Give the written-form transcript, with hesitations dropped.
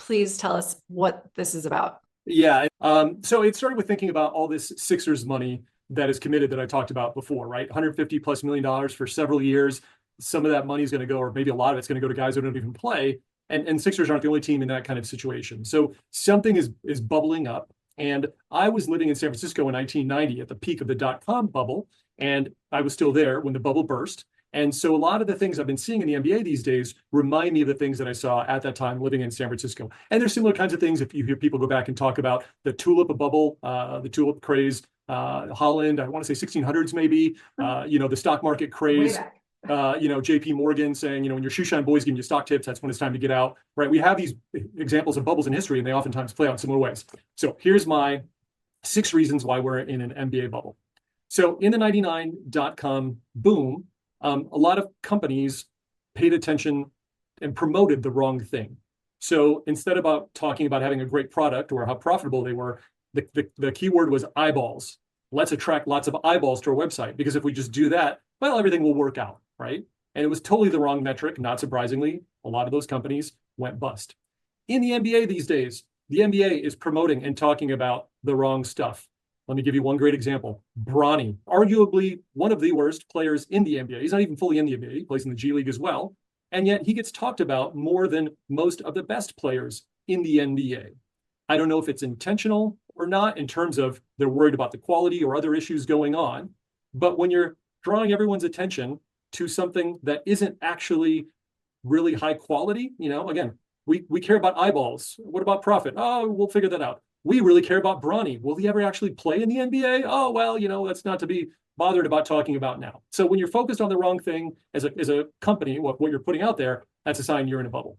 please tell us what this is about. Yeah. So it started with thinking about all this Sixers money that is committed that I talked about before, right? $150+ million for several years. Some of that money is going to go, or maybe a lot of it's going to go to guys who don't even play. And Sixers aren't the only team in that kind of situation. So something is bubbling up. And I was living in San Francisco in 1990 at the peak of the dot-com bubble. And I was still there when the bubble burst. And so a lot of the things I've been seeing in the NBA these days remind me of the things that I saw at that time living in San Francisco. And there's similar kinds of things. If you hear people go back and talk about the tulip bubble, the tulip craze, Holland, I want to say 1600s maybe, the stock market craze. JP Morgan saying, when your shoe shine boys giving you stock tips, that's when it's time to get out, right? We have these examples of bubbles in history, and they oftentimes play out in similar ways. So here's my 6 reasons why we're in an NBA bubble. So in the 99 dot-com boom, a lot of companies paid attention and promoted the wrong thing. So instead about talking about having a great product or how profitable they were, the key word was eyeballs. Let's attract lots of eyeballs to our website, because if we just do that, well, everything will work out, right? And it was totally the wrong metric. Not surprisingly, a lot of those companies went bust. In the NBA these days, the NBA is promoting and talking about the wrong stuff. Let me give you one great example. Bronny, arguably one of the worst players in the NBA. He's not even fully in the NBA. He plays in the G League as well. And yet he gets talked about more than most of the best players in the NBA. I don't know if it's intentional or not in terms of they're worried about the quality or other issues going on. But when you're drawing everyone's attention to something that isn't actually really high quality, again, we care about eyeballs. What about profit? Oh, we'll figure that out. We really care about Bronny. Will he ever actually play in the NBA? Oh, well, that's not to be bothered about talking about now. So when you're focused on the wrong thing as a company, what you're putting out there, that's a sign you're in a bubble.